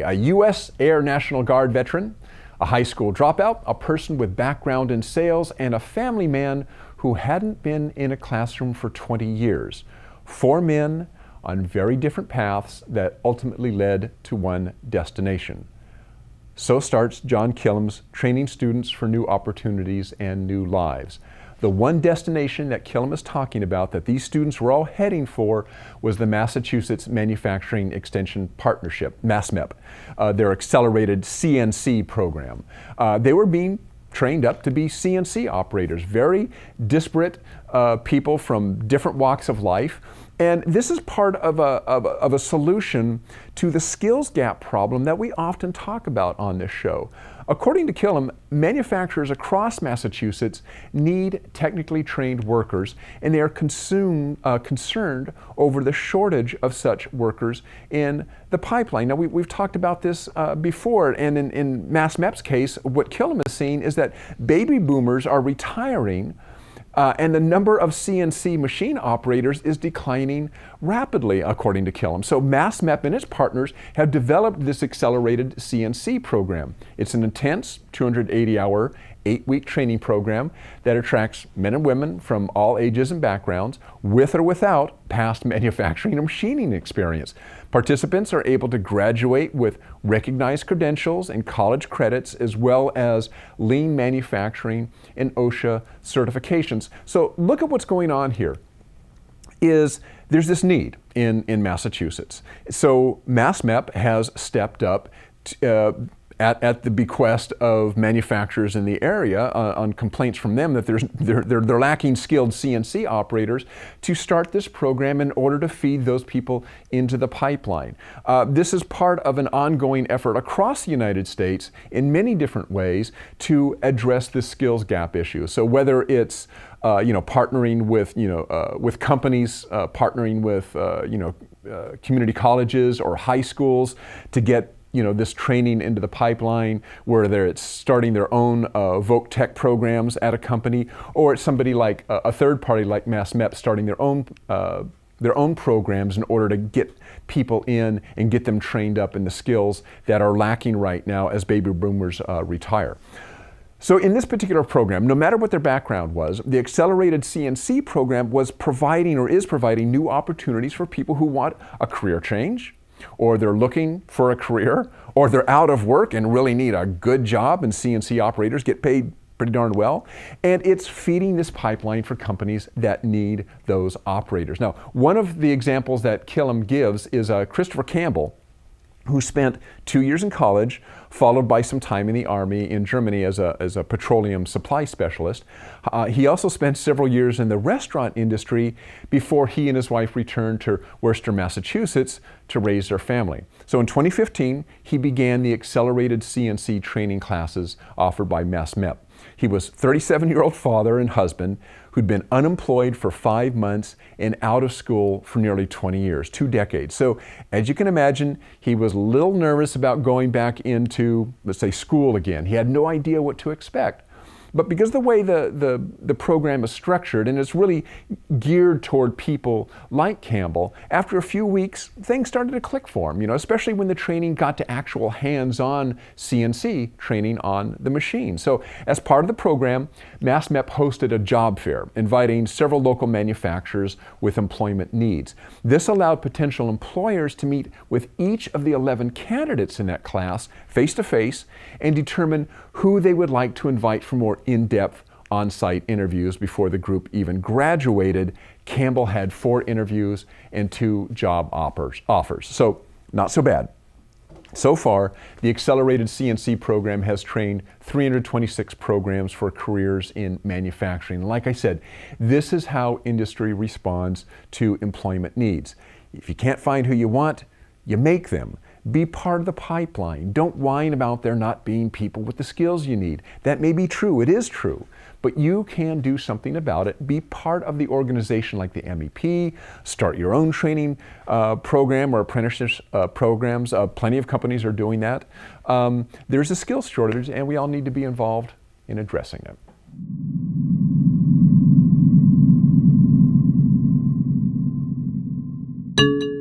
A U.S. Air National Guard veteran, a high school dropout, a person with background in sales, and a family man who hadn't been in a classroom for 20 years. 4 men on very different paths that ultimately led to one destination. So starts John Killam's Training Students for New Opportunities and New Lives. The one destination that Killam is talking about that these students were all heading for was the Massachusetts Manufacturing Extension Partnership, MassMEP, their accelerated CNC program. They were being trained up to be CNC operators, very disparate people from different walks of life. And this is part of a solution to the skills gap problem that we often talk about on this show. According to Killam, manufacturers across Massachusetts need technically trained workers, and they are concerned over the shortage of such workers in the pipeline. Now, we've talked about this before, and in MassMEP's case, what Killam is seeing is that baby boomers are retiring, and the number of CNC machine operators is declining rapidly, according to Killam. So MassMEP and its partners have developed this accelerated CNC program. It's an intense 280-hour, 8-week training program that attracts men and women from all ages and backgrounds, with or without past manufacturing or machining experience. Participants are able to graduate with recognized credentials and college credits, as well as lean manufacturing and OSHA certifications. So look at what's going on here. There's this need in Massachusetts. So MassMEP has stepped up at the bequest of manufacturers in the area on complaints from them that they're lacking skilled CNC operators to start this program in order to feed those people into the pipeline. This is part of an ongoing effort across the United States in many different ways to address the skills gap issue. So whether it's partnering with companies, partnering with community colleges or high schools to get this training into the pipeline, whether it's starting their own Voc Tech programs at a company, or it's somebody like a third party like MassMEP starting their own programs in order to get people in and get them trained up in the skills that are lacking right now as baby boomers retire. So in this particular program, no matter what their background was, the accelerated CNC program was providing or is providing new opportunities for people who want a career change, or they're looking for a career, or they're out of work and really need a good job, and CNC operators get paid pretty darn well. And it's feeding this pipeline for companies that need those operators. Now, one of the examples that Killam gives is Christopher Campbell, who spent 2 years in college, followed by some time in the Army in Germany as a petroleum supply specialist. He also spent several years in the restaurant industry before he and his wife returned to Worcester, Massachusetts to raise their family. So in 2015, he began the accelerated CNC training classes offered by MassMEP. He was a 37-year-old father and husband who'd been unemployed for 5 months and out of school for nearly 20 years, 2 decades. So as you can imagine, he was a little nervous about going back into, let's say, school again. He had no idea what to expect. But because of the way the program is structured, and it's really geared toward people like Campbell, after a few weeks, things started to click for him, especially when the training got to actual hands-on CNC training on the machine. So as part of the program, MassMEP hosted a job fair, inviting several local manufacturers with employment needs. This allowed potential employers to meet with each of the 11 candidates in that class face-to-face and determine who they would like to invite for more in-depth on-site interviews before the group even graduated. Campbell had 4 interviews and 2 job offers. So not so bad. So far, the accelerated CNC program has trained 326 programs for careers in manufacturing. Like I said, this is how industry responds to employment needs. If you can't find who you want, you make them. Be part of the pipeline. Don't whine about there not being people with the skills you need. That may be true, it is true, but you can do something about it. Be part of the organization like the MEP, start your own training program or apprenticeship programs. Plenty of companies are doing that. There's a skills shortage and we all need to be involved in addressing it. you.